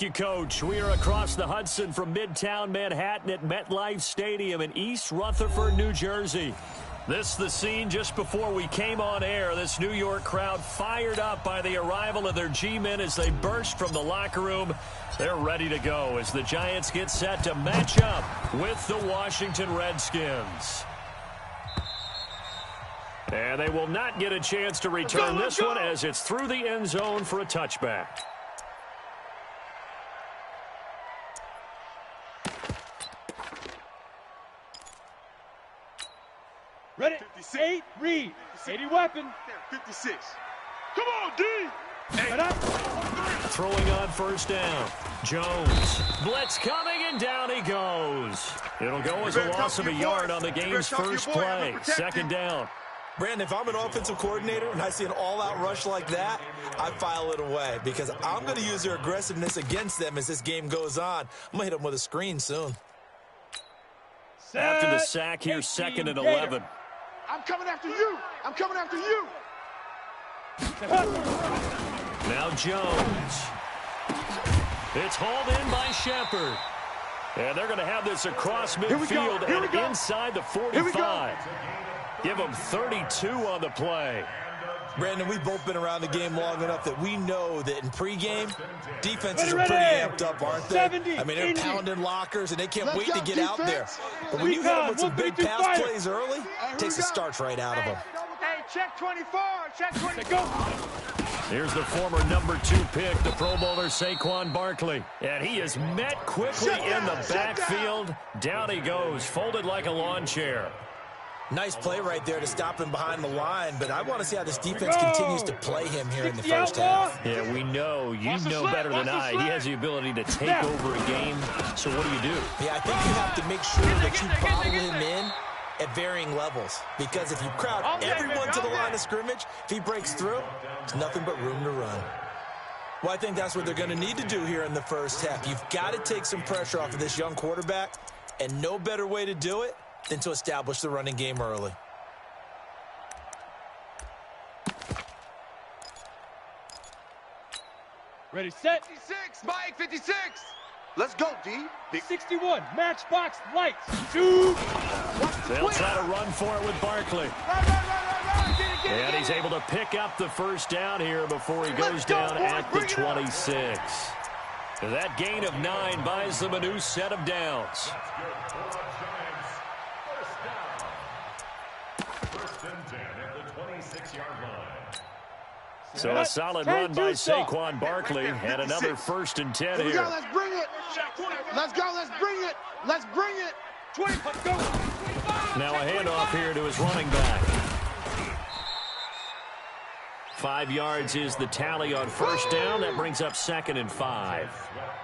Thank you, Coach. We are across the Hudson from Midtown Manhattan at MetLife Stadium in East Rutherford, New Jersey. This is the scene just before we came on air. This New York crowd fired up by the arrival of their G-men as they burst from the locker room. They're ready to go as the Giants get set to match up with the Washington Redskins. And they will not get a chance to return this one as it's through the end zone for a touchback. Ready, 8, read. 80 weapon. 56. Come on, D. Throwing on first down. Jones. Blitz coming, and down he goes. It'll go as a loss of a yard on the game's first play. Second down. Brandon, if I'm an offensive coordinator and I see an all-out rush like that, I file it away because I'm going to use their aggressiveness against them as this game goes on. I'm going to hit them with a screen soon. After the sack here, 2nd and 11. I'm coming after you. I'm coming after you. Now Jones. It's hauled in by Shepard. And they're going to have this across midfield and inside the 45. Give them 32 on the play. Brandon, we've both been around the game long enough that we know that in pregame, defenses are pretty amped up, aren't they? I mean, they're pounding lockers, and they can't wait to get out there. But when you hit them with some big pass plays early, it takes the starch right out of them. Hey, check 24. Check 24. Here's the former number 2 pick, the Pro Bowler Saquon Barkley. And he is met quickly in the backfield. Down he goes, folded like a lawn chair. Nice play right there to stop him behind the line, but I want to see how this defense continues to play him here in the first half. Yeah, we know. You know better than I. He has the ability to take over a game. So what do you do? Yeah, I think you have to make sure that you bottle him in at varying levels. Because if you crowd everyone to the line of scrimmage, if he breaks through, there's nothing but room to run. Well, I think that's what they're going to need to do here in the first half. You've got to take some pressure off of this young quarterback, and no better way to do it than to establish the running game early. Ready, set. 56, Mike, 56. Let's go, D. 61, matchbox lights. Shoot. They'll try to run for it with Barkley. And he's able to pick up the first down here before he goes down at the 26. That gain of 9 buys them a new set of downs. So a solid run by Saquon Barkley and another 1st and 10 here. Let's bring it. Let's go. Let's bring it. Let's bring it. 20. Let's go. Now a handoff here to his running back. 5 yards is the tally on first down. That brings up 2nd and 5.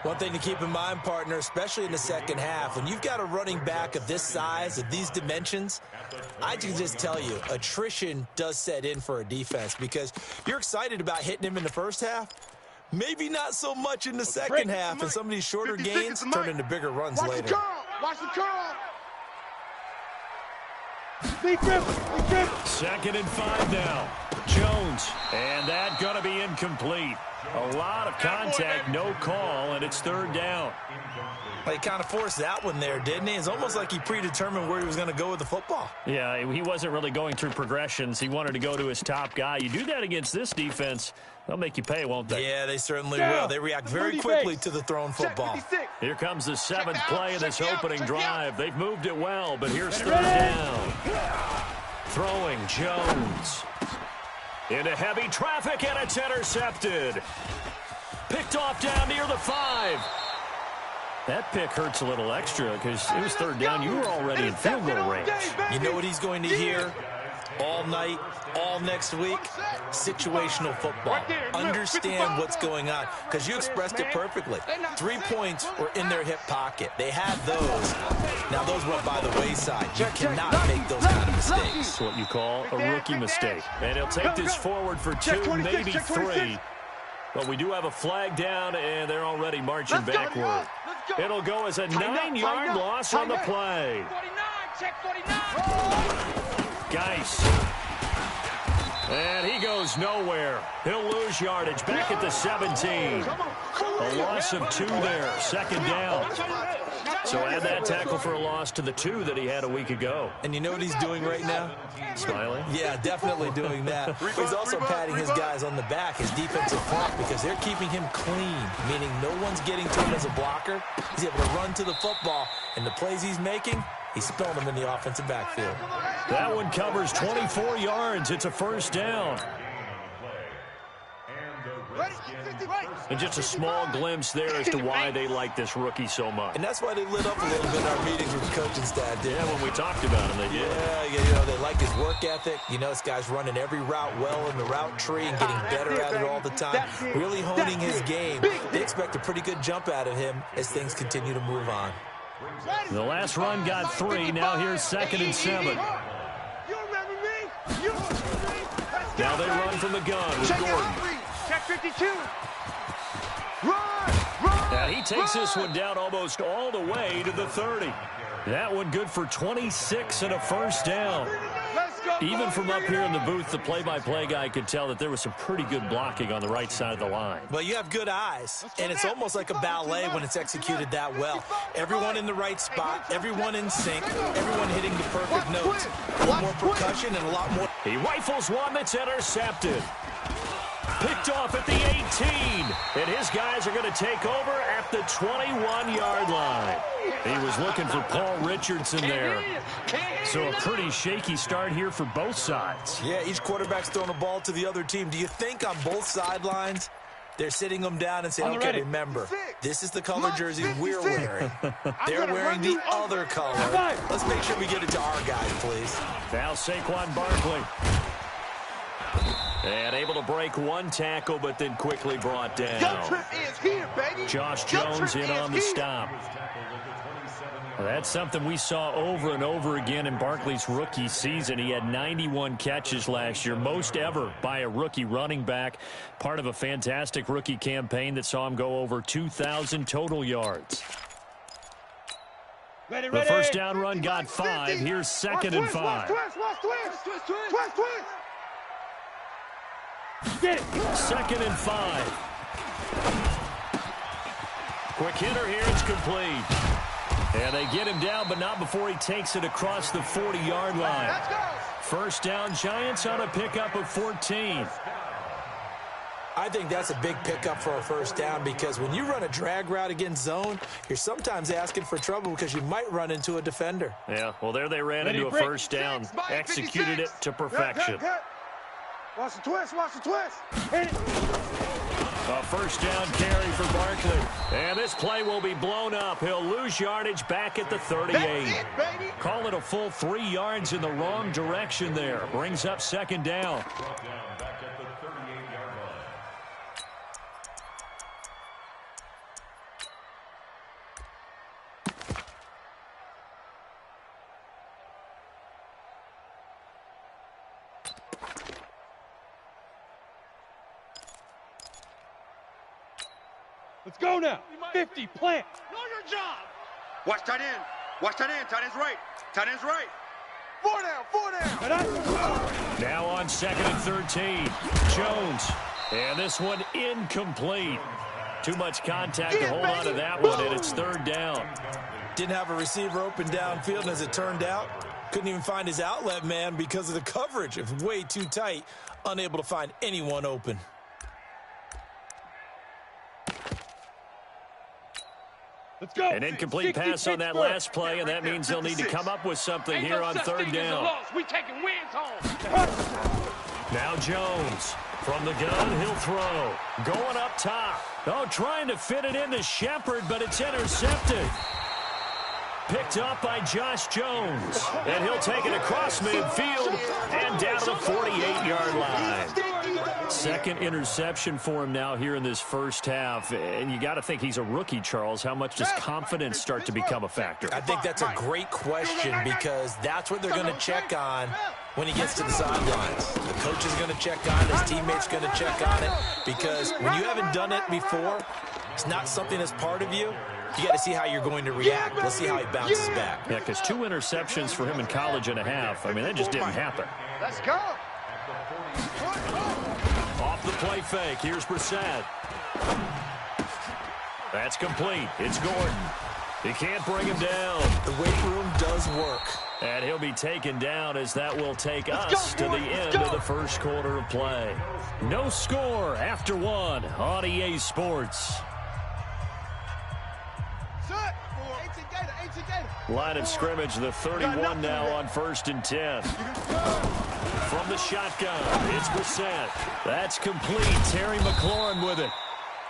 One thing to keep in mind, partner, especially in the second half, when you've got a running back of this size, of these dimensions, I can just tell you, attrition does set in for a defense because you're excited about hitting him in the first half. Maybe not so much in the second half, and some of these shorter gains turn into bigger runs later. Watch the curl. 2nd and 5 now. Jones, and that going to be incomplete. A lot of contact, no call, and it's 3rd down. Well, he kind of forced that one there, didn't he? It's almost like he predetermined where he was going to go with the football. Yeah, he wasn't really going through progressions. He wanted to go to his top guy. You do that against this defense, they'll make you pay, won't they? Yeah, they certainly will. They react very quickly to the thrown football. Here comes the 7th play of this opening drive. They've moved it well, but here's 3rd down. Throwing Jones. Into heavy traffic, and it's intercepted. Picked off down near the 5. That pick hurts a little extra because it was 3rd down. You were already in field goal range. You know what he's going to hear all night, all next week? Situational football. Understand what's going on because you expressed it perfectly. 3 points were in their hip pocket. They had those. Now, those went by the wayside. You cannot make those kind of mistakes. It's what you call a rookie mistake. And he'll take this forward for 2, maybe 3. But we do have a flag down, and they're already marching backward. It'll go as a 9-yard loss on the play. 49, check 49. Geis. And he goes nowhere. He'll lose yardage back at the 17. A loss of 2 there, second down. So add that tackle for a loss to the 2 that he had a week ago. And you know what he's doing right now? Smiling? Yeah, definitely doing that. He's also patting his guys on the back, his defensive front, because they're keeping him clean, meaning no one's getting to him as a blocker. He's able to run to the football, and the plays he's making, he's spilling them in the offensive backfield. That one covers 24 yards. It's a first down. And just a small glimpse there as to why they like this rookie so much. And that's why they lit up a little bit in our meetings with the coaching staff, did. Yeah, when we talked about him, they did. Yeah, you know, they like his work ethic. You know, this guy's running every route well in the route tree and getting better at it all the time, really honing his game. They expect a pretty good jump out of him as things continue to move on. The last run got 3. Now here's 2nd and 7. Now they run from the gun with Gordon. Check 52. And he takes this one down almost all the way to the 30. That one good for 26 and a first down. Even from up here in the booth, the play-by-play guy could tell that there was some pretty good blocking on the right side of the line. Well, you have good eyes, and it's almost like a ballet when it's executed that well. Everyone in the right spot, everyone in sync, everyone hitting the perfect notes. A lot more percussion and a lot more. He rifles one that's intercepted. Picked off at the 18. And his guys are going to take over at the 21-yard line. He was looking for Paul Richardson there. So a pretty shaky start here for both sides. Yeah, each quarterback's throwing a ball to the other team. Do you think on both sidelines they're sitting them down and saying, okay, remember, this is the color jersey we're wearing. They're wearing the other color. Let's make sure we get it to our guys, please. Now Saquon Barkley. And able to break one tackle, but then quickly brought down. Josh Jones in on the stop. Well, that's something we saw over and over again in Barkley's rookie season. He had 91 catches last year, most ever by a rookie running back. Part of a fantastic rookie campaign that saw him go over 2,000 total yards. Ready. The first down run got 5. Here's 2nd and 5. Get it. 2nd and 5. Quick hitter here. It's complete. And they get him down, but not before he takes it across the 40-yard line. First down, Giants on a pickup of 14. I think that's a big pickup for a first down because when you run a drag route against zone, you're sometimes asking for trouble because you might run into a defender. Yeah, well, there they ran into a first down, executed it to perfection. Watch the twist, watch the twist. Hit it. A first down carry for Barkley. And this play will be blown up. He'll lose yardage back at the 38. That's it, baby. Call it a full 3 yards in the wrong direction there. Brings up 2nd down. Let's go now. 50, plant. Know your job. Watch tight end. Watch tight end. Tight end's right. Tight end's right. 4 down. Now on 2nd and 13. Jones. And this one incomplete. Too much contact to hold on to that one, and it's 3rd down. Didn't have a receiver open downfield, and as it turned out, couldn't even find his outlet man because of the coverage. It was way too tight, unable to find anyone open. Let's go. An incomplete pass on that last play, and that means they'll need to come up with something here on 3rd down. We taking wins home. Now Jones from the gun, he'll throw. Going up top. Oh, trying to fit it into Shepard, but it's intercepted. Picked up by Josh Jones. And he'll take it across midfield and down to the 48-yard line. 2nd interception for him now here in this first half. And you got to think he's a rookie, Charles. How much does confidence start to become a factor? I think that's a great question because that's what they're going to check on when he gets to the sidelines. The coach is going to check on it. His teammate's going to check on it because when you haven't done it before, it's not something that's part of you. You got to see how you're going to react. Let's see how he bounces back. Yeah, because 2 interceptions for him in college and a half. I mean, that just didn't happen. Let's go. the play fake. Here's Brissett. That's complete. It's Gordon. He can't bring him down. The weight room does work. And he'll be taken down as that will take us to the end of the first quarter of play. No score after one on EA Sports. Line of scrimmage, the 31 now on 1st and 10. From the shotgun, it's Brissett. That's complete. Terry McLaurin with it.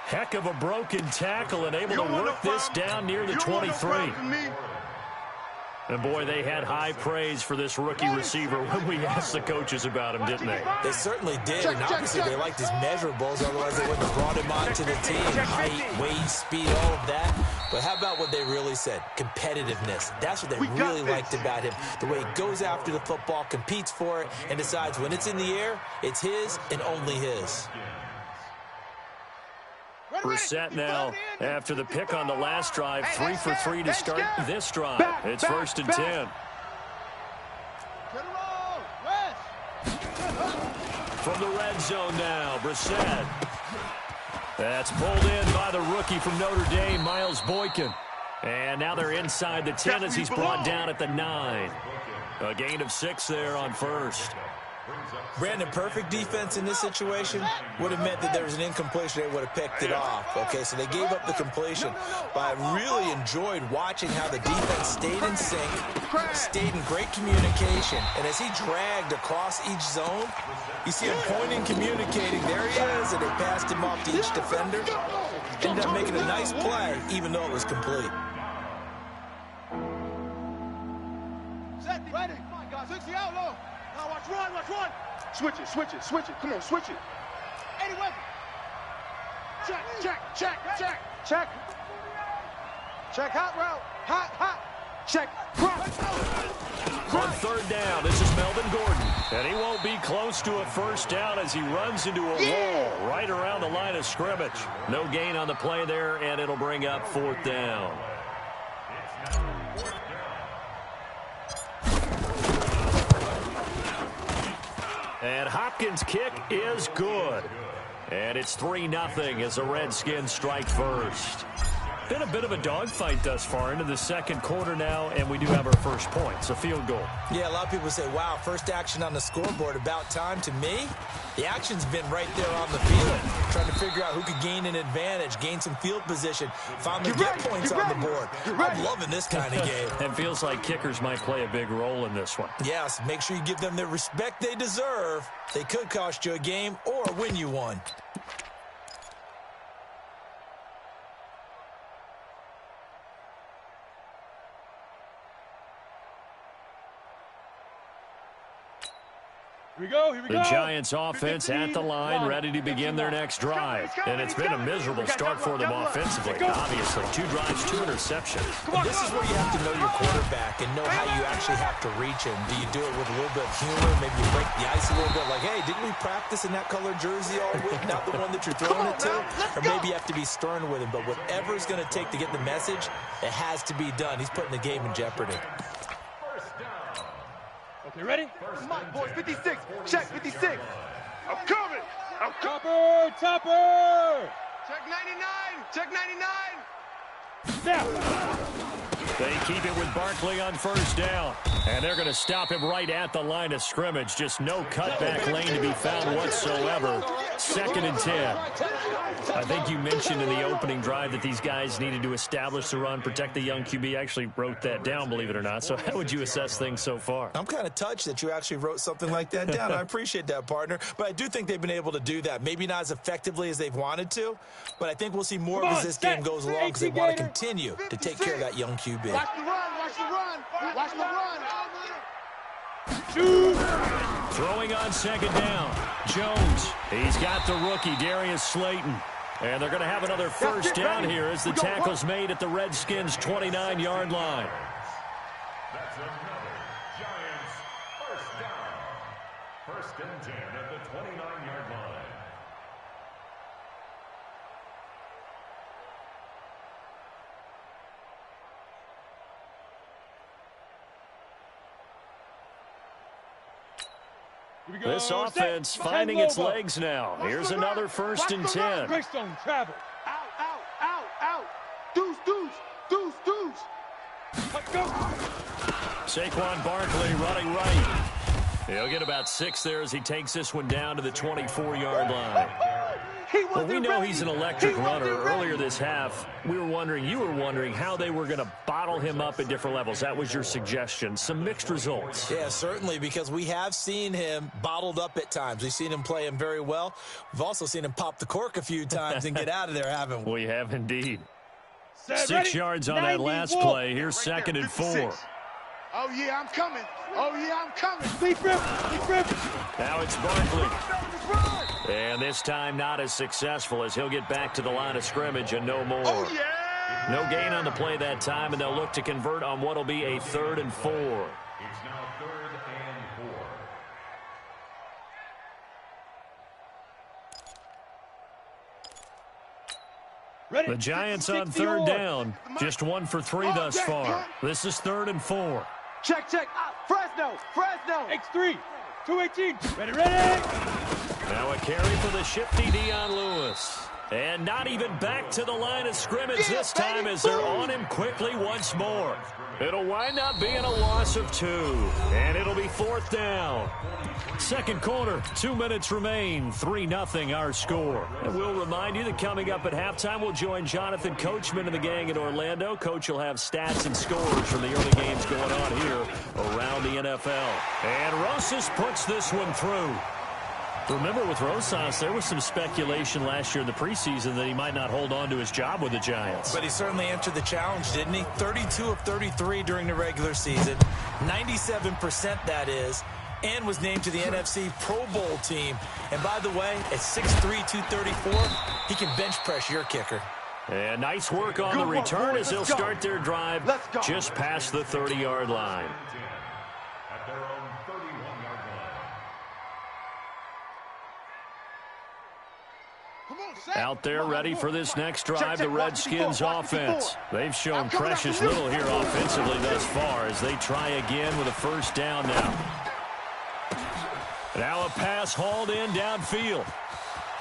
Heck of a broken tackle and able to work this down near the 23. And, boy, they had high praise for this rookie receiver when we asked the coaches about him, didn't they? They certainly did, and obviously they liked his measurables, otherwise they wouldn't have brought him onto the team. Height, weight, speed, all of that. But how about what they really said? Competitiveness. That's what they really liked about him. The way he goes after the football, competes for it, and decides when it's in the air, it's his and only his. Brissett now, after the pick on the last drive, 3 for 3 to start this drive. It's 1st and 10. From the red zone now, Brissett. That's pulled in by the rookie from Notre Dame, Miles Boykin. And now they're inside the 10 as he's brought down at the 9. A gain of 6 there on 1st. Brandon, perfect defense in this situation would have meant that there was an incompletion. They would have picked it off. Okay, so they gave up the completion. But I really enjoyed watching how the defense stayed in sync, stayed in great communication. And as he dragged across each zone, you see him pointing, communicating. There he is, and they passed him off to each defender. Ended up making a nice play, even though it was complete. Set, ready. Come on, guys. 60 out low. Now watch run, watch run. Switch it, switch it, switch it. Come on, switch it. 80 weapon. Check, check, check, check. Check. Check, hot route. Hot, hot. Check. On 3rd down, this is Melvin Gordon. And he won't be close to a 1st down as he runs into a wall right around the line of scrimmage. No gain on the play there, and it'll bring up 4th down. And Hopkins' kick is good. And it's 3-0 as the Redskins strike first. Been a bit of a dogfight thus far into the second quarter now, and we do have our first points, a field goal. Yeah, a lot of people say, wow, first action on the scoreboard, about time. To me, the action's been right there on the field, trying to figure out who could gain an advantage, gain some field position, finally get points on the board. I'm loving this kind of game. And feels like kickers might play a big role in this one. Yes, make sure you give them the respect they deserve. They could cost you a game or win you one. Here we go, here we go. The Giants offense at the line, ready to begin their next drive. And it's been a miserable start for them offensively, obviously. 2 drives, 2 interceptions. And this is where you have to know your quarterback and know how you actually have to reach him. Do you do it with a little bit of humor? Maybe you break the ice a little bit like, hey, didn't we practice in that colored jersey all week? Not the one that you're throwing it to? Or maybe you have to be stern with him. But whatever it's going to take to get the message, it has to be done. He's putting the game in jeopardy. Okay, ready? Come on, boys. 56. Check 56. I'm coming. I'm coming. Topper, topper. Check 99. Check 99. Snap. They keep it with Barkley on 1st down. And they're going to stop him right at the line of scrimmage. Just no cutback lane to be found whatsoever. 2nd and 10. I think you mentioned in the opening drive that these guys needed to establish the run, protect the young QB. I actually wrote that down, believe it or not. So how would you assess things so far? I'm kind of touched that you actually wrote something like that down. I appreciate that, partner. But I do think they've been able to do that. Maybe not as effectively as they've wanted to, but I think we'll see more as this game goes along because they want to continue to take care of that young QB. Watch the run. Watch the run. Watch the run. Shoot. Throwing on 2nd down. Jones. He's got the rookie, Darius Slayton. And they're going to have another 1st down here as the tackle's made at the Redskins' 29-yard line. That's another Giants 1st down. 1st and 10 at the 29-yard line. This offense finding its legs now. Here's another 1st and 10. Greystone travel. Out. Deuce. Let's go. Saquon Barkley running right. He'll get about 6 there as he takes this one down to the 24-yard line. Well, we know he's an electric runner. Earlier this half, you were wondering how they were going to bottle him up at different levels. That was your suggestion. Some mixed results. Yeah, certainly, because we have seen him bottled up at times. We've seen him play him very well. We've also seen him pop the cork a few times and get out of there, haven't we? We have indeed. 6 yards on that last play. Here's 2nd and 4. Oh, yeah, I'm coming. Deep rip. Now it's Barkley. And this time not as successful as he'll get back to the line of scrimmage and no more. Oh, yeah! No gain on the play that time, and they'll look to convert on what will be a 3rd and 4. It's now 3rd and 4. The Giants on 3rd down. Just 1 for 3 thus far. This is 3rd and 4. Check. Fresno. X3. 218. Ready. Now a carry for the shifty Dion Lewis. And not even back to the line of scrimmage this time as they're on him quickly once more. It'll wind up being a loss of 2. And it'll be 4th down. 2nd quarter, 2 minutes remain. 3-0 our score. And we'll remind you that coming up at halftime, we'll join Jonathan Coachman and the gang in Orlando. Coach will have stats and scores from the early games going on here around the NFL. And Rosas puts this one through. Remember, with Rosas, there was some speculation last year in the preseason that he might not hold on to his job with the Giants. But he certainly answered the challenge, didn't he? 32 of 33 during the regular season, 97% that is, and was named to the NFC Pro Bowl team. And by the way, at 6'3", 234, he can bench press your kicker. And nice work on the return as they'll start their drive just past the 30-yard line. At their own 31-yard line. Out there ready for this next drive, the Redskins offense. They've shown precious little here offensively thus far as they try again with a 1st down now. Now a pass hauled in downfield.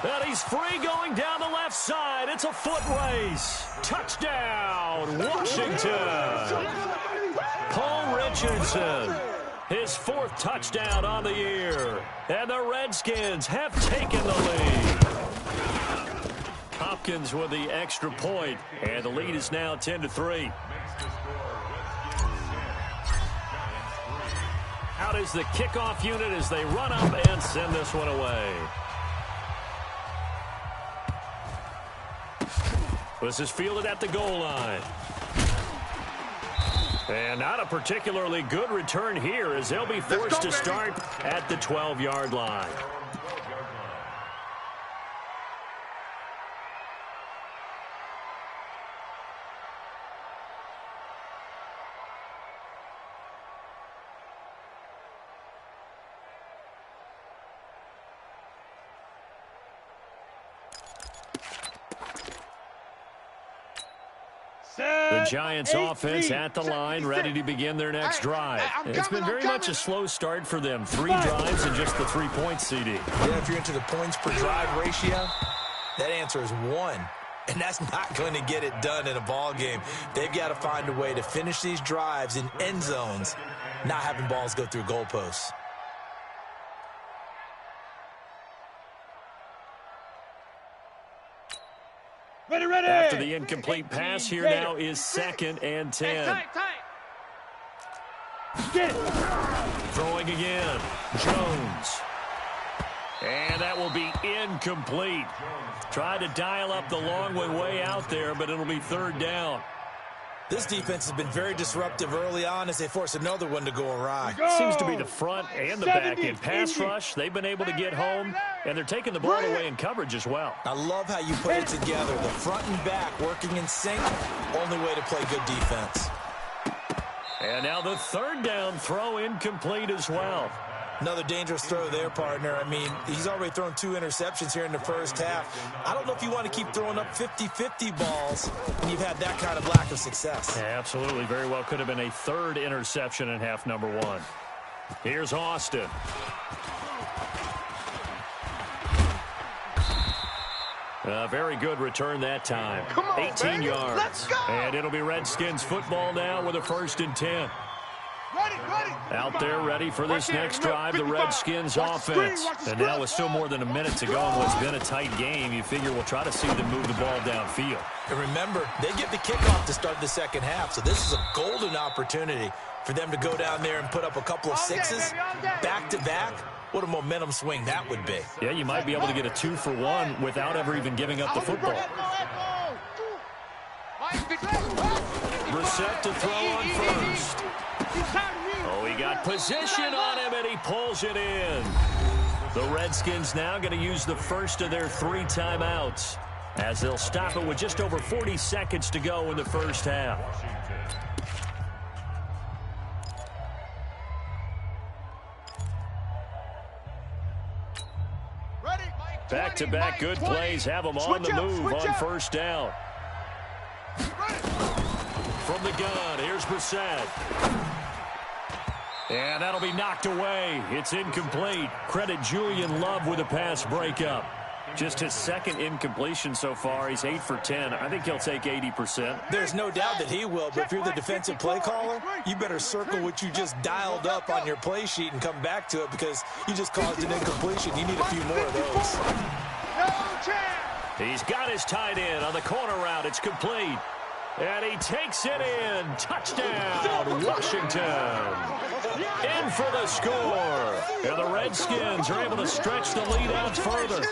And he's free going down the left side. It's a foot race. Touchdown, Washington. Paul Richardson, his 4th touchdown on the year. And the Redskins have taken the lead. Hopkins with the extra point, and the lead is now 10-3. Out is the kickoff unit as they run up and send this one away. This is fielded at the goal line. And not a particularly good return here as they'll be forced to start at the 12-yard line. The Giants offense at the line, ready to begin their next drive. It's been very much a slow start for them. 3 drives and just the 3 points, CD. Yeah, if you're into the points per drive ratio, that answer is 1. And that's not going to get it done in a ball game. They've got to find a way to finish these drives in end zones, not having balls go through goalposts. Ready. After the incomplete pass, here now is 2nd and 10. Get it. Throwing again. Jones. And that will be incomplete. Tried to dial up the long way out there, but it'll be 3rd down. This defense has been very disruptive early on as they force another one to go awry. Seems to be the front and the back end. Pass rush, they've been able to get home, and they're taking the ball away in coverage as well. I love how you put it together. The front and back working in sync, only way to play good defense. And now the 3rd down throw incomplete as well. Another dangerous throw there, partner. I mean, he's already thrown 2 interceptions here in the first half. I don't know if you want to keep throwing up 50-50 balls when you've had that kind of lack of success. Yeah, absolutely. Very well could have been a 3rd interception in half number 1. Here's Austin. A very good return that time. 18 yards. Let's go. And it'll be Redskins football now with a 1st and 10. Out there ready for this next drive, the Redskins offense. And now with still more than a minute to go in what's been a tight game, you figure we'll try to see them move the ball downfield. And remember, they get the kickoff to start the second half, so this is a golden opportunity for them to go down there and put up a couple of sixes back-to-back. What a momentum swing that would be. Yeah, you might be able to get a 2-for-1 without ever even giving up the football. Brissett to throw on first. Oh, he got position on him, and he pulls it in. The Redskins now going to use the first of their 3 timeouts as they'll stop it with just over 40 seconds to go in the first half. Back-to-back good plays have them on the move on first down. From the gun, here's Brissett. And that'll be knocked away. It's incomplete. Credit Julian Love with a pass breakup. Just his 2nd incompletion so far. He's 8 for 10. I think he'll take 80%. There's no doubt that he will, but if you're the defensive play caller, you better circle what you just dialed up on your play sheet and come back to it because you just caused an incompletion. You need a few more of those. He's got his tight end on the corner route. It's complete. And he takes it in. Touchdown, Washington. In for the score. And the Redskins are able to stretch the lead out further.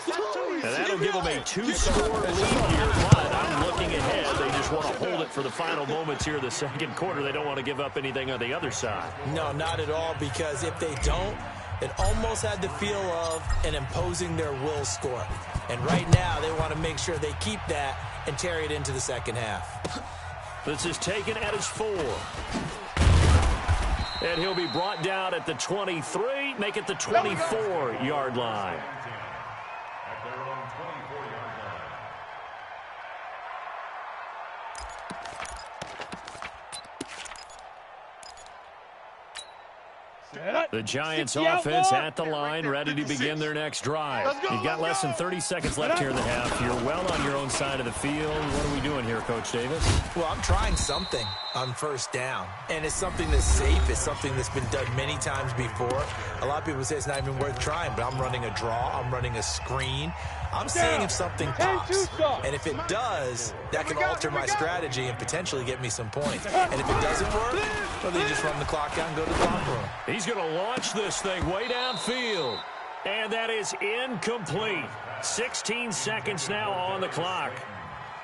And that'll give them a 2-score lead here. But I'm looking ahead. They just want to hold it for the final moments here in the second quarter. They don't want to give up anything on the other side. No, not at all, because if they don't, it almost had the feel of an imposing their will score. And right now, they want to make sure they keep that and carry it into the second half. This is taken at his 4. And he'll be brought down at the 23, make it the 24-yard line. At their own 24-yard line. The Giants offense at the line, ready to begin their next drive. You've got less than 30 seconds left here in the half. You're well on your own side of the field. What are we doing here, Coach Davis? Well, I'm trying something on first down, and it's something that's safe. It's something that's been done many times before. A lot of people say it's not even worth trying, but I'm running a draw. I'm running a screen. I'm seeing if something pops, and if it does, that can alter my strategy and potentially get me some points. And if it doesn't work, well, then you just run the clock out and go to the locker room. He's going to launch this thing way downfield, and that is incomplete. 16 seconds now on the clock.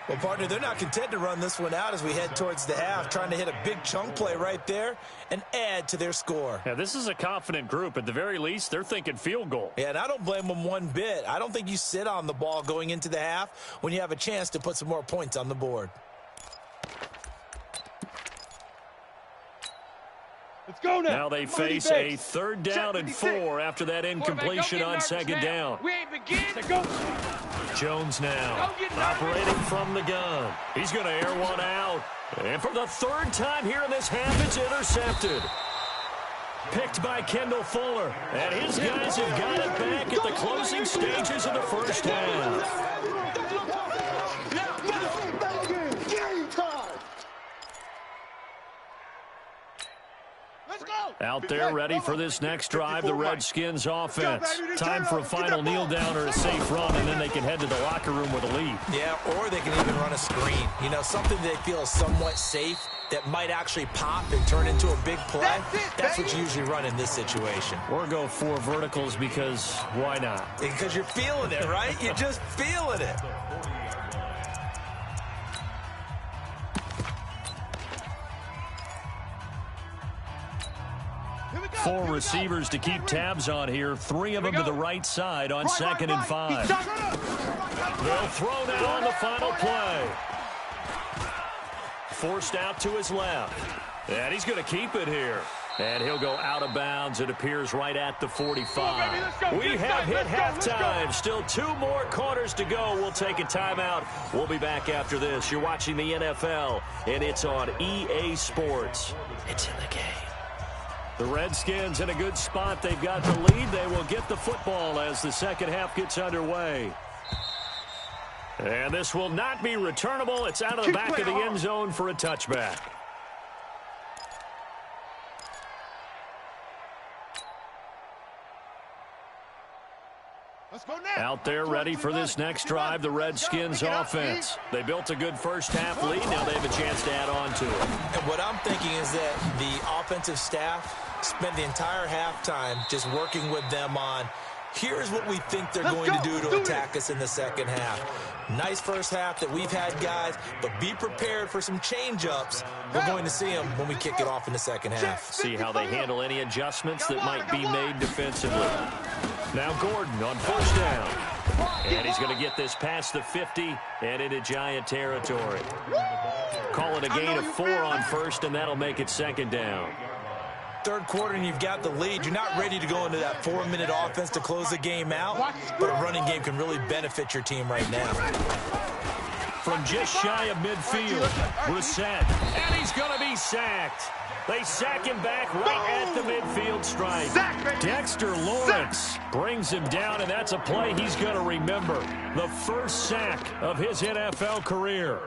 Well, partner, they're not content to run this one out as we head towards the half, trying to hit a big chunk play right there and add to their score. Yeah, this is a confident group. At the very least, they're thinking field goal. Yeah, and I don't blame them one bit. I don't think you sit on the ball going into the half when you have a chance to put some more points on the board. Let's go now. Now they face a 3rd down and 4 after that incompletion on 2nd down. We ain't begin. Jones now operating from the gun. He's going to air one out. And for the 3rd time here in this half, it's intercepted. Picked by Kendall Fuller. And his guys have got it back at the closing stages of the first half. Out there ready for this next drive, the Redskins offense. Time for a final kneel down or a safe run, and then they can head to the locker room with a lead. Yeah, or they can even run a screen. You know, something they feel is somewhat safe that might actually pop and turn into a big play. That's what you usually run in this situation. Or go 4 verticals because why not? Because you're feeling it, right? You're just feeling it. 4 receivers to keep tabs on here. 3 of them to the right side on 2nd and 5. They'll throw now on the final play. Forced out to his left. And he's going to keep it here. And he'll go out of bounds. It appears right at the 45. We have hit halftime. Still 2 more quarters to go. We'll take a timeout. We'll be back after this. You're watching the NFL, and it's on EA Sports. It's in the game. The Redskins in a good spot. They've got the lead. They will get the football as the second half gets underway. And this will not be returnable. It's out of the back of the end zone for a touchback. Let's go now. Out there ready for this next drive, the Redskins offense. They built a good first half lead. Now they have a chance to add on to it. And what I'm thinking is that the offensive staff spent the entire halftime just working with them on, here's what we think they're going to do to attack us in the second half. Nice first half that we've had, guys, but be prepared for some change-ups. We're going to see them when we kick it off in the second half. See how they handle any adjustments that might be made defensively. Now Gordon on first down. And he's going to get this past the 50 and into Giant territory. Call it a gain of 4 on first, and that'll make it second down. Third quarter and you've got the lead. You're not ready to go into that 4-minute offense to close the game out, but a running game can really benefit your team right now. From just shy of midfield, Brissett, and he's going to be sacked. They sack him back right at the midfield stripe. Dexter Lawrence brings him down, and that's a play he's going to remember. The first sack of his NFL career.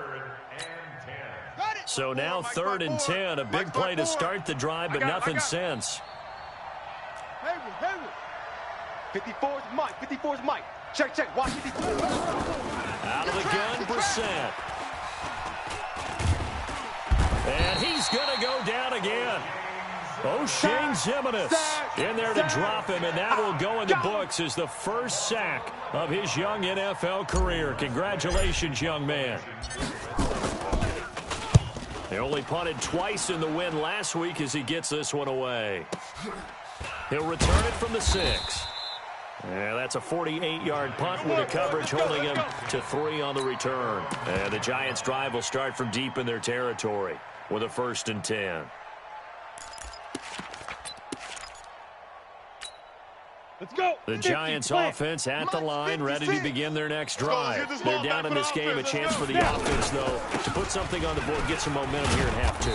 So now 3rd and 10, a big play to start the drive, but nothing since. 54's Mike. 54's Mike. Check. Watch 54. Out of the gun, Brissett. And he's going to go down again. O'Shane Ximines in there to drop him, and that will go in the books as the first sack of his young NFL career. Congratulations, young man. They only punted twice in the win last week as he gets this one away. He'll return it from the 6. Yeah, that's a 48-yard punt with a coverage holding him to 3 on the return. And the Giants' drive will start from deep in their territory with a 1st and 10. Let's go. The Giants offense at the line, ready to begin their next drive. They're down in this game. A chance for the offense, though, to put something on the board, get some momentum here in half 2.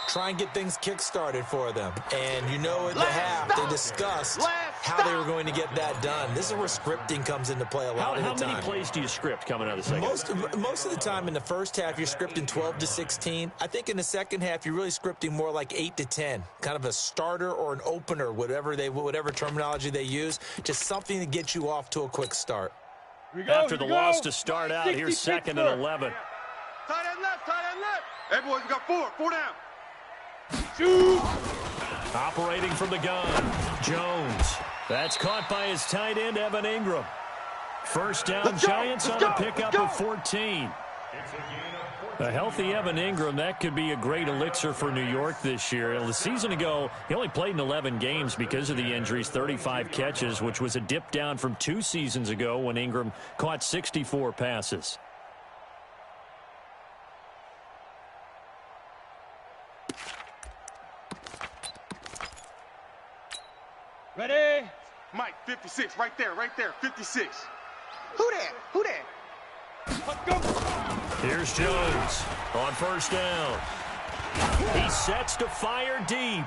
Try and get things kick-started for them. And you know at the half, they discussed how they were going to get that done. This is where scripting comes into play a lot of the time. How many plays do you script coming out of the second? Most of the time in the first half, you're scripting 12 to 16. I think in the second half, you're really scripting more like 8 to 10. Kind of a starter or an opener, whatever terminology they use. Just something to get you off to a quick start. After the loss to start out, here's 2nd and 11. Tight end left. Hey, boys, we got 4 down. Shoot. Operating from the gun, Jones. That's caught by his tight end, Evan Ingram. First down, Giants on a pickup of 14. A healthy Evan Ingram, that could be a great elixir for New York this year. The season ago, he only played in 11 games because of the injuries, 35 catches, which was a dip down from 2 seasons ago when Ingram caught 64 passes. Ready? Mike, 56, right there, 56. Who that? Let's go. Here's Jones on first down. He sets to fire deep.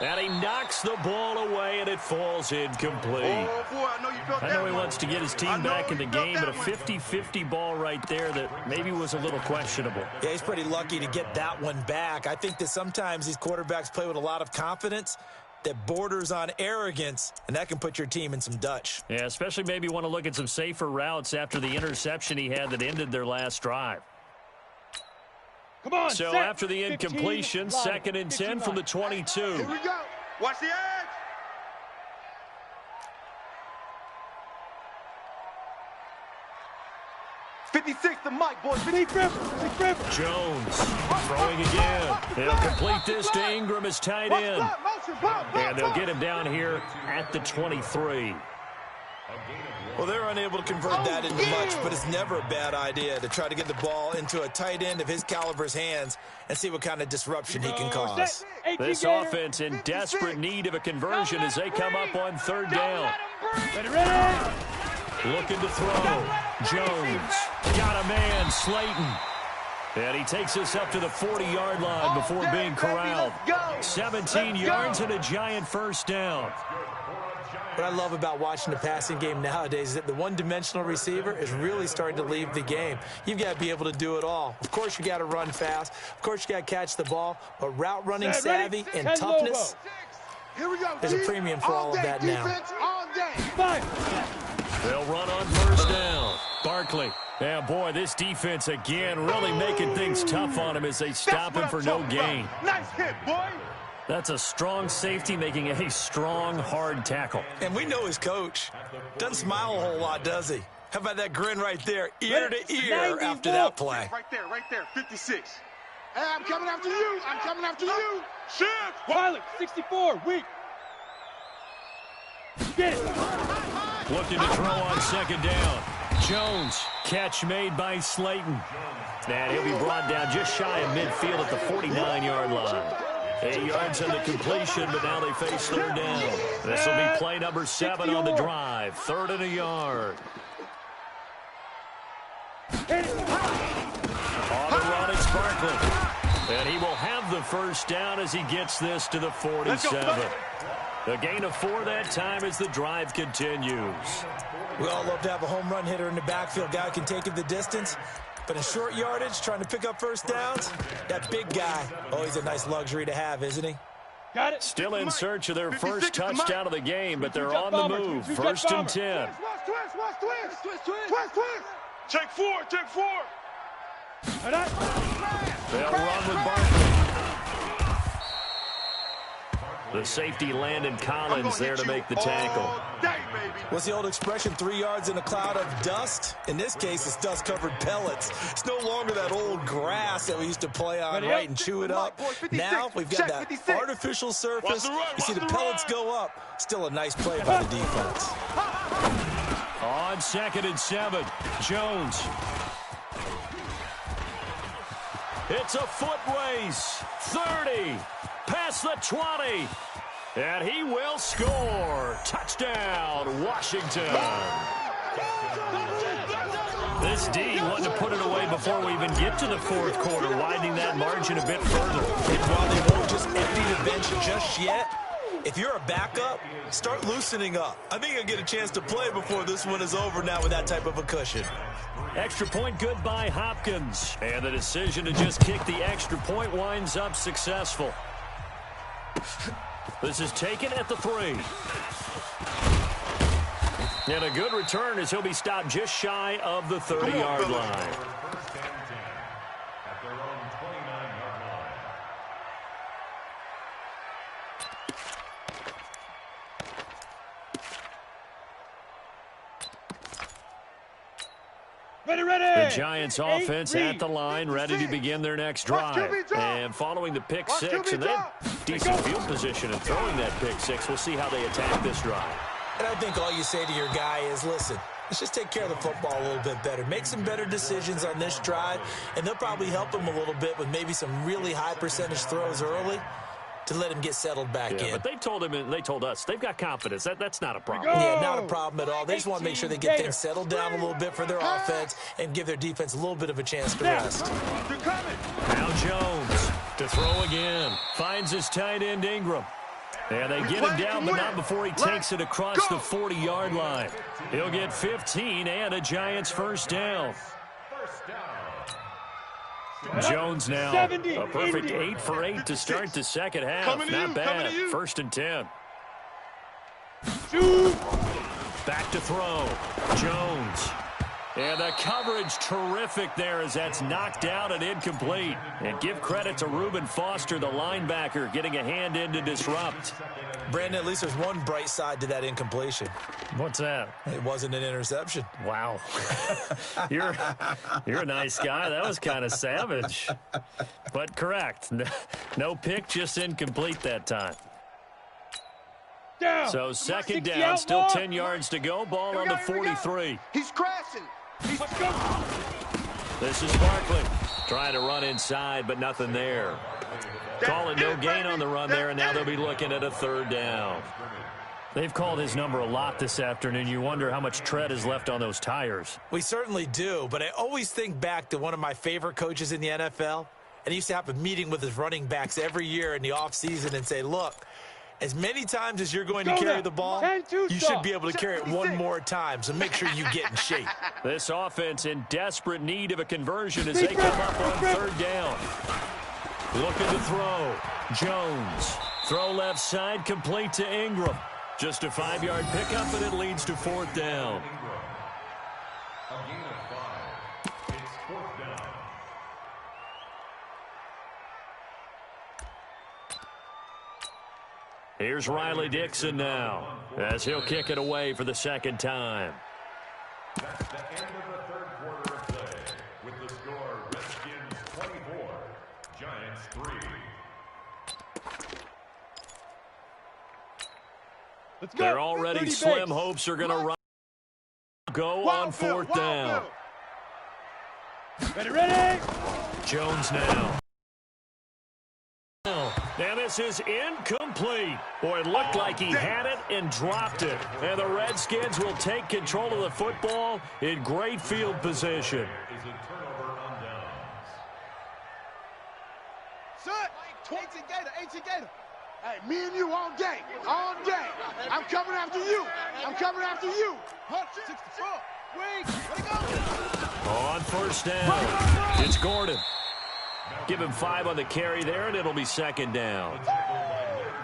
And he knocks the ball away, and it falls incomplete. Oh, boy, I know you felt that. I know he wants to get his team back in the game, but a 50-50 ball right there that maybe was a little questionable. Yeah, he's pretty lucky to get that one back. I think that sometimes these quarterbacks play with a lot of confidence that borders on arrogance, and that can put your team in some Dutch. Yeah, especially maybe want to look at some safer routes after the interception he had that ended their last drive. Come on, so set. After the incompletion, 2nd and 10 from the 22. Here we go. Watch the edge. '56 to Mike, boys. Jones throwing again. They'll complete this to Ingram as tight end. And they'll get him down here at the 23. Well, they're unable to convert that into much, but it's never a bad idea to try to get the ball into a tight end of his caliber's hands and see what kind of disruption he can cause. This offense in desperate need of a conversion as they come up on 3rd down. Ready. Looking to throw. Jones got a man, Slayton. And he takes us up to the 40-yard line before being corralled. 17 yards and a Giant first down. What I love about watching the passing game nowadays is that the one-dimensional receiver is really starting to leave the game. You've got to be able to do it all. Of course, you got to run fast. Of course, you got to catch the ball. But route running savvy and toughness, there's a premium for all of that now. They'll run on first down. Barkley. Yeah, boy, this defense again really making things tough on him as they stop him for no gain. Nice hit, boy. That's a strong safety making a strong, hard tackle. And we know his coach. Doesn't smile a whole lot, does he? How about that grin right there, ear to ear after that play? Right there, 56. Hey, I'm coming after you. I'm coming after you. Shift. Pilot, 64, weak. Get it. Looking to throw on second down. Jones, catch made by Slayton. And he'll be brought down just shy of midfield at the 49-yard line. 8 yards on the completion, but now they face third down. This will be play number 7 on the drive. 3rd and a yard. On the run, it's Barkley. And he will have the first down as he gets this to the 47. The gain of 4 that time as the drive continues. We all love to have a home run hitter in the backfield. Guy who can take it the distance. But in short yardage, trying to pick up first downs, that big guy, always a nice luxury to have, isn't he? Got it. Still in search of their first touchdown of the game, but they're on the move. 1st and 10. Twist. Take 4. They'll run with Barkley. The safety Landon Collins there to make the tackle. What's the old expression, 3 yards in a cloud of dust? In this case, it's dust-covered pellets. It's no longer that old grass that we used to play on, right, and chew it up. Now we've got that artificial surface. You see the pellets go up. Still a nice play by the defense. On 2nd and 7, Jones. It's a foot race. 30. Past the 20. And he will score. Touchdown, Washington. This D wanted to put it away before we even get to the 4th quarter, widening that margin a bit further. And while they won't just empty the bench just yet, if you're a backup, start loosening up. I think you'll get a chance to play before this one is over now with that type of a cushion. Extra point good by Hopkins. And the decision to just kick the extra point winds up successful. This is taken at the 3. And a good return as he'll be stopped just shy of the 30-yard line. At their own 29-yard line. Ready. The Giants offense at the line, ready to begin their next drive. And following the pick 6, and then decent field position and throwing that pick 6, we'll see how they attack this drive. And I think all you say to your guy is, listen, let's just take care of the football a little bit better. Make some better decisions on this drive, and they'll probably help him a little bit with maybe some really high percentage throws early to let him get settled back in. But they told him and they told us they've got confidence. That's not a problem. Yeah, not a problem at all. They just want to make sure they get things settled down a little bit for their offense and give their defense a little bit of a chance to rest. Now Jones to throw again. Finds his tight end Ingram. And they get him down, but not before he takes it across the 40-yard line. He'll get 15 and a Giants first down. Jones now, a perfect 8 for 8 to start the second half. Not bad. 1st and 10. Back to throw. Jones. And the coverage terrific there as that's knocked out and incomplete. And give credit to Reuben Foster, the linebacker, getting a hand in to disrupt. Brandon, at least there's one bright side to that incompletion. What's that? It wasn't an interception. Wow. You're a nice guy. That was kind of savage. But correct. No pick, just incomplete that time. Down. So 2nd down, still 10 yards to go. Ball on the 43. He's crashing. Let's go. This is Barkley trying to run inside, but nothing there. Calling no gain on the run there, and now they'll be looking at a 3rd down. They've called his number a lot this afternoon. You wonder how much tread is left on those tires. We certainly do, but I always think back to one of my favorite coaches in the NFL, and he used to have a meeting with his running backs every year in the offseason and say, look, As many times as you're going to carry the ball, you should be able to carry it one more time, so make sure you get in shape. This offense in desperate need of a conversion as they come up on third down. Looking to throw. Jones. Throw left side, complete to Ingram. Just a 5-yard pickup, and it leads to fourth down. A gain of 5. It's fourth down. Here's Riley Dixon now, as he'll kick it away for the second time. That's the end of the third quarter of play. With the score, Redskins 24, Giants 3. Let's go. They're already slim hopes are going to go on fourth down. Ready. Jones now. And this is incomplete. Boy, it looked like he had it and dropped it. And the Redskins will take control of the football in great field position. Is a turnover on downs. Son, Ancient Gator. Hey, me and you all day. I'm coming after you. Hunt, 64. Wait, let it go. On first down, it's Gordon. Give him 5 on the carry there, and it'll be second down.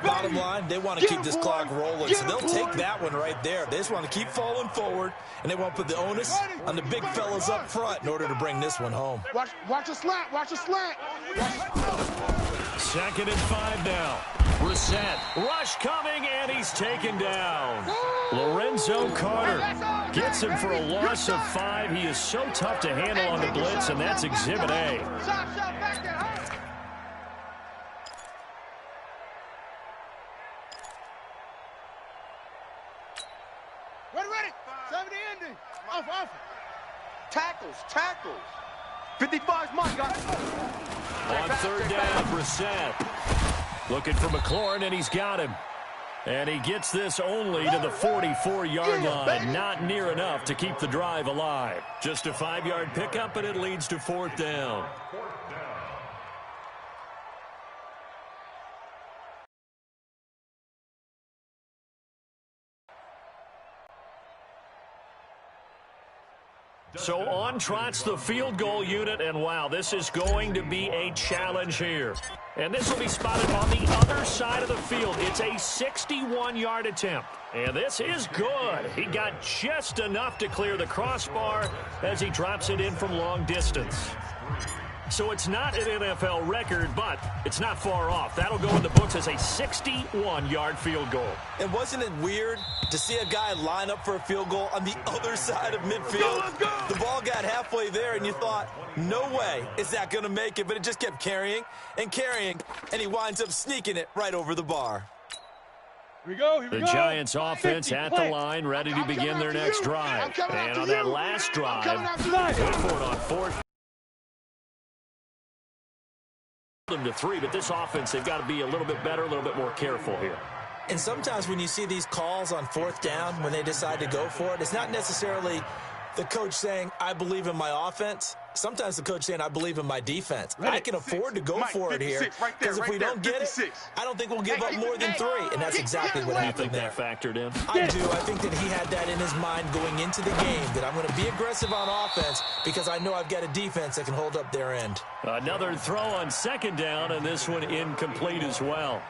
Bottom line, they want to keep this clock rolling, so they'll take that one right there. They just want to keep falling forward, and they want to put the onus on the big fellas up front in order to bring this one home. Watch a slant. Second and 5 now. Brissett, rush coming, and he's taken down. Lorenzo Carter gets him for a loss of 5. He is so tough to handle on the blitz, and that's Exhibit A. Shot back there. Ready. 70 ending. Off. Tackles. 55's mine, guys. On third down, Brissett. Looking for McLaurin, and he's got him. And he gets this only to the 44-yard line. Not near enough to keep the drive alive. Just a 5-yard pickup, and it leads to fourth down. So on trots the field goal unit, and wow, this is going to be a challenge here. And this will be spotted on the other side of the field. It's a 61-yard attempt. And this is good. He got just enough to clear the crossbar as he drops it in from long distance. So it's not an NFL record, but it's not far off. That'll go in the books as a 61-yard field goal. And wasn't it weird to see a guy line up for a field goal on the other side of midfield? Let's go. The ball got halfway there, and you thought, no way is that going to make it. But it just kept carrying, and he winds up sneaking it right over the bar. Here we go. The Giants offense at the line, ready to begin their next drive. And on that last drive, good for it on fourth. Them to 3, but this offense, they've got to be a little bit better, a little bit more careful here. And sometimes when you see these calls on fourth down, when they decide to go for it, it's not necessarily the coach saying, I believe in my offense. Sometimes the coach saying, I believe in my defense. I can afford to go for it here, because if we don't get it, I don't think we'll give up more than 3. And that's exactly what happened there. You think that factored in? I do. I think that he had that in his mind going into the game, that I'm going to be aggressive on offense because I know I've got a defense that can hold up their end. Another throw on second down, and this one incomplete as well.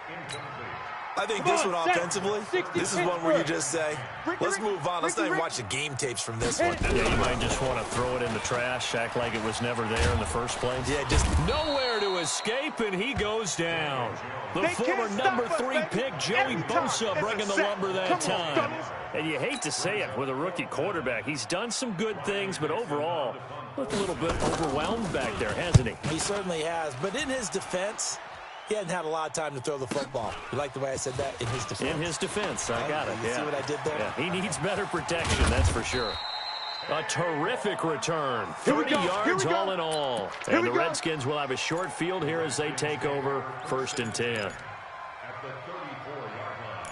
I think this one offensively, this is one where you just say, let's move on. Let's not even watch the game tapes from this one. Yeah, you might just want to throw it in the trash, act like it was never there in the first place. Yeah, just nowhere to escape, and he goes down. The former number 3 pick, Joey Bosa, bringing the lumber that time. And you hate to say it with a rookie quarterback. He's done some good things, but overall, looked a little bit overwhelmed back there, hasn't he? He certainly has. But in his defense, he hadn't had a lot of time to throw the football. You like the way I said that? In his defense. In his defense, I got it. You see what I did there? Yeah, he needs better protection, that's for sure. A terrific return. 30 yards all in all. And the Redskins will have a short field here as they take over 1st and 10. At the 34-yard line.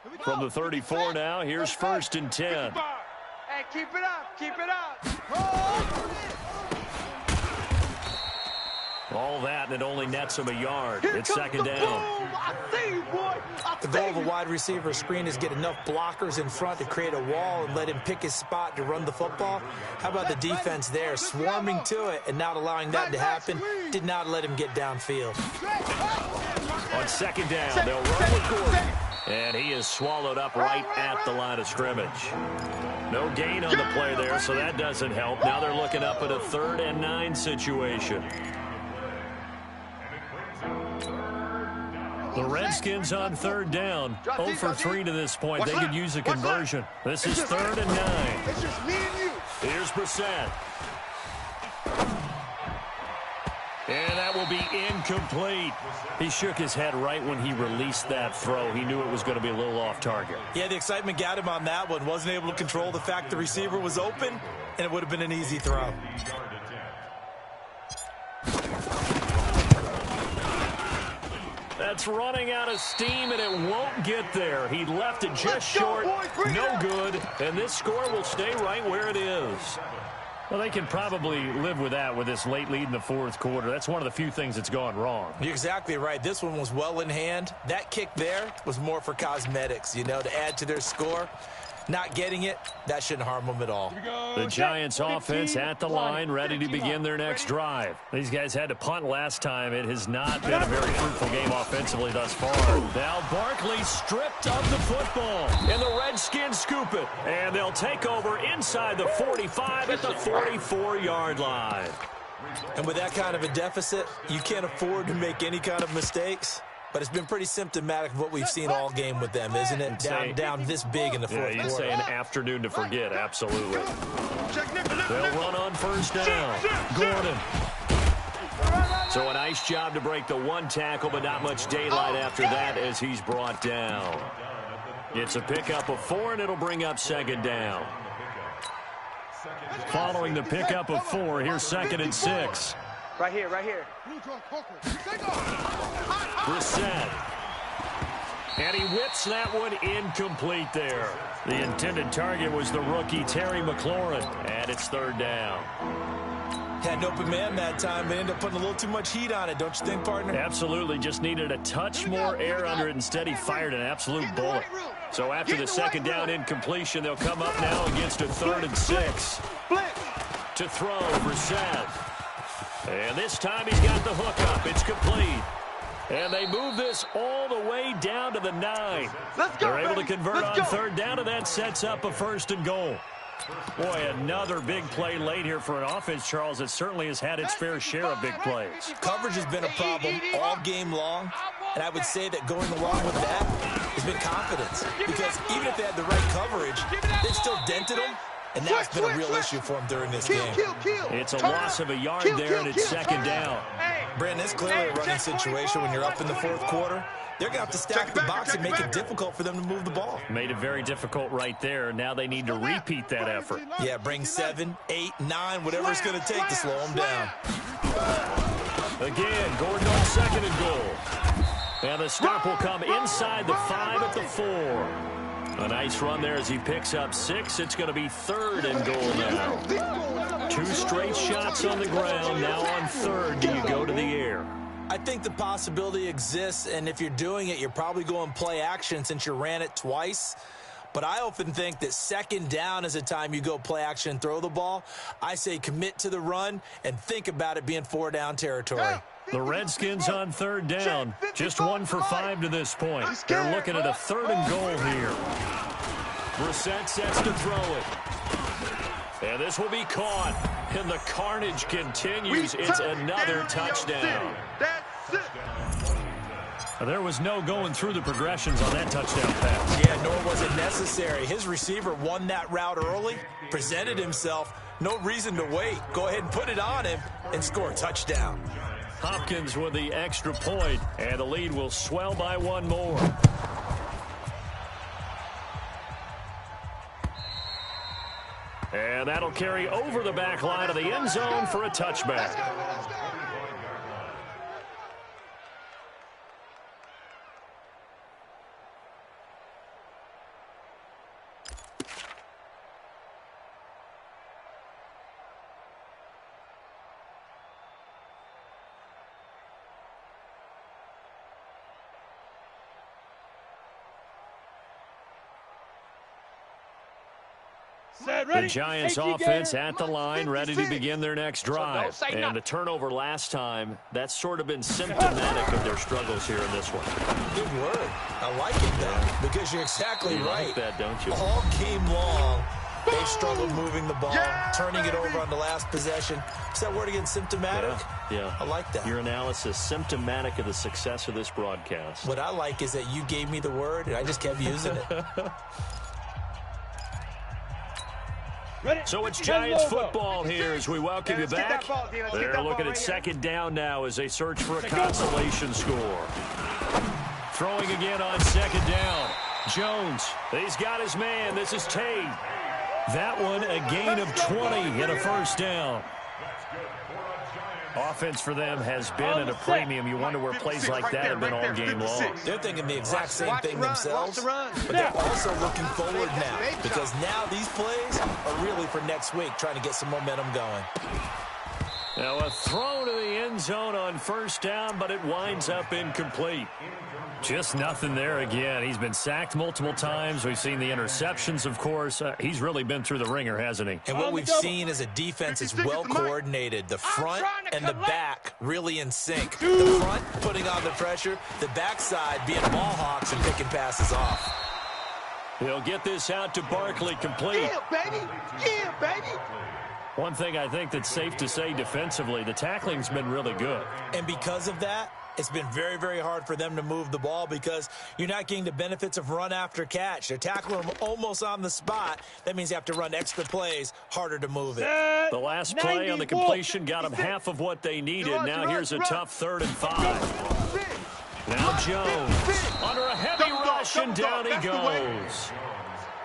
Here From the 34 now, here's 1st and 10. Hey, keep it up. Keep it up. All that, and it only nets him a yard. It's 2nd down. The goal of a wide receiver screen is get enough blockers in front to create a wall and let him pick his spot to run the football. How about the defense there, swarming to it and not allowing that to happen? Did not let him get downfield. On 2nd down, they'll run with Gordon. And he is swallowed up right at the line of scrimmage. No gain on the play there, so that doesn't help. Now they're looking up at a 3rd and 9 situation. The Redskins on 3rd down. 0 for 3 to this point. They could use a conversion. This is 3rd and 9. It's just me and you. Here's Brissett. And that will be incomplete. He shook his head right when he released that throw. He knew it was going to be a little off target. Yeah, the excitement got him on that one. Wasn't able to control the fact the receiver was open, and it would have been an easy throw. That's running out of steam, and it won't get there. He left it just short. No good. And this score will stay right where it is. Well, they can probably live with that with this late lead in the 4th quarter. That's one of the few things that's gone wrong. You're exactly right. This one was well in hand. That kick there was more for cosmetics, you know, to add to their score. Not getting it, that shouldn't harm them at all. The Giants offense at the line, ready to begin their next drive. These guys had to punt last time. It has not been a very fruitful game offensively thus far. Now Barkley stripped of the football, and the Redskins scoop it. And they'll take over inside the 45 at the 44-yard line. And with that kind of a deficit, you can't afford to make any kind of mistakes. But it's been pretty symptomatic of what we've seen all game with them, isn't it? Down this big in the 4th quarter. You'd say an afternoon to forget, absolutely. They'll run on 1st down. Gordon. So a nice job to break the 1 tackle, but not much daylight after that as he's brought down. It's a pickup of 4, and it'll bring up 2nd down. Following the pickup of 4, here's 2nd and 6. Right here, right here. Brissett. And he whips that one incomplete there. The intended target was the rookie Terry McLaurin. And it's 3rd down. Had an open man that time, but ended up putting a little too much heat on it, don't you think, partner? Absolutely. Just needed a touch more air under it. Instead, he fired an absolute bullet. So after the 2nd down incompletion, they'll come up now against a 3rd and 6. To throw, Brissett. And this time he's got the hook up. It's complete. And they move this all the way down to the 9. They're able to convert on 3rd down, and that sets up a 1st and goal. Boy, another big play late here for an offense, Charles, that certainly has had its fair share of big plays. Coverage has been a problem all game long, and I would say that going along with that has been confidence. Because even if they had the right coverage, they still dented them. And now it's been a real issue for him during this game. It's a loss of a yard there, and it's 2nd down. Brandon, it's clearly a running situation when you're up in the 4th quarter. They're going to have to stack the box and make it difficult for them to move the ball. Made it very difficult right there. Now they need to repeat that effort. Yeah, bring 7, 8, 9, whatever it's going to take to slow them down. Again, Gordon on 2nd and goal. And the stop will come inside the 5 at the 4. A nice run there as he picks up 6. It's going to be 3rd and goal now. 2 straight shots on the ground. Now on 3rd, do you go to the air? I think the possibility exists, and if you're doing it, you're probably going play action since you ran it twice. But I often think that 2nd down is a time you go play action and throw the ball. I say commit to the run and think about it being 4-down territory. The Redskins on 3rd down. Just 1 for 5 to this point. They're looking at a 3rd and goal here. Brissett sets to throw it. And this will be caught. And the carnage continues. It's another touchdown. There was no going through the progressions on that touchdown pass. Yeah, nor was it necessary. His receiver won that route early, presented himself. No reason to wait. Go ahead and put it on him and score a touchdown. Hopkins with the extra point, and the lead will swell by 1 more. And that'll carry over the back line of the end zone for a touchback. The Giants offense at the line, ready to begin their next drive. And the turnover last time, that's sort of been symptomatic of their struggles here in this one. Good word. I like it, though, because you're exactly right. You like that, don't you? All game long, they've struggled moving the ball, turning it over on the last possession. Is that word again, symptomatic? Yeah. I like that. Your analysis, symptomatic of the success of this broadcast. What I like is that you gave me the word, and I just kept using it. So it's Giants football here as we welcome you back. They're looking at second down now as they search for a consolation score. Throwing again on second down. Jones, he's got his man. This is Tate. That one, a gain of 20 and a first down. Offense for them has been at a premium. You wonder where plays like that have been all game long. They're thinking the exact same thing themselves, but they're also looking forward now because now these plays are really for next week, trying to get some momentum going. Now a throw to the end zone on first down, but it winds up incomplete. Just nothing there again. He's been sacked multiple times. We've seen the interceptions, of course. He's really been through the ringer, hasn't he? And what we've seen is a defense is well coordinated. The front and the back really in sync. The front putting on the pressure, the backside being ball hawks and picking passes off. He'll get this out to Barkley, complete. Yeah, baby. Yeah, baby. One thing I think that's safe to say defensively, the tackling's been really good. And because of that, it's been very, very hard for them to move the ball because you're not getting the benefits of run after catch. They're tackling them almost on the spot. That means you have to run extra plays, harder to move it. The last play on the completion got them half of what they needed. Now here's a tough 3rd and 5. Now Jones under a heavy rush, and down he goes.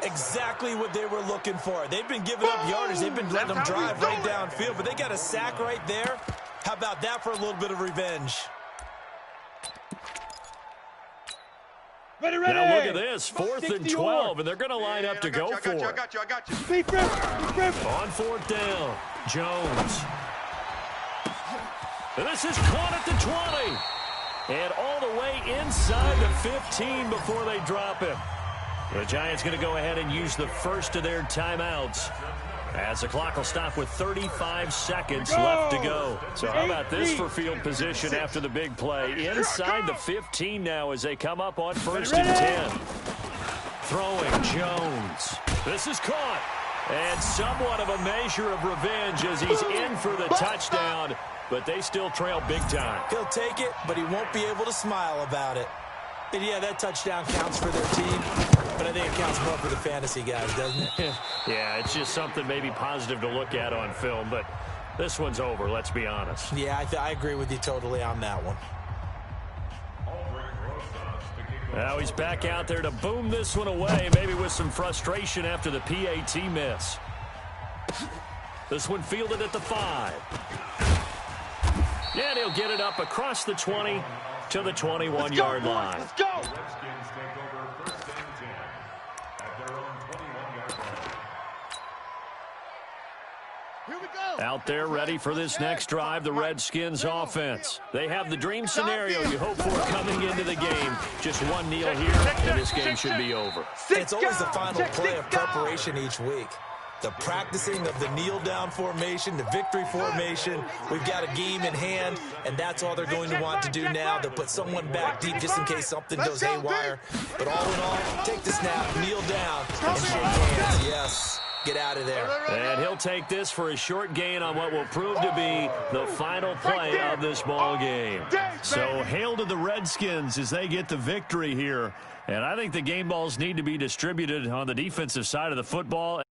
Exactly what they were looking for. They've been giving up yardage. They've been letting them drive right downfield, but they got a sack right there. How about that for a little bit of revenge? Now look at this, 4th and 12, and they're going to line up to go for it. I got you. On 4th down, Jones. And this is caught at the 20. And all the way inside the 15 before they drop it. The Giants going to go ahead and use the first of their timeouts, as the clock will stop with 35 seconds left to go. So how about this for field position after the big play? Inside the 15 now as they come up on 1st and 10. Throwing Jones. This is caught. And somewhat of a measure of revenge as he's in for the touchdown, but they still trail big time. He'll take it, but he won't be able to smile about it. And yeah, that touchdown counts for their team, but I think it counts more for the fantasy guys, doesn't it? Yeah, it's just something maybe positive to look at on film, but this one's over, let's be honest. Yeah, I agree with you totally on that one. Now he's back out there to boom this one away, maybe with some frustration after the PAT miss. This one fielded at the 5. And he'll get it up across the 20 to the 21-yard line. Let's go. Redskins take over 1st and 10 at their own 21-yard line. Here we go. Out there ready for this next drive, the Redskins offense. They have the dream scenario you hope for coming into the game. Just one kneel here, and this game should be over. It's always the final play of preparation each week. The practicing of the kneel-down formation, the victory formation. We've got a game in hand, and that's all they're going to want to do now. They'll put someone back deep just in case something goes haywire. But all in all, take the snap, kneel down, and shake hands. Yes, get out of there. And he'll take this for a short gain on what will prove to be the final play of this ball game. So hail to the Redskins as they get the victory here. And I think the game balls need to be distributed on the defensive side of the football.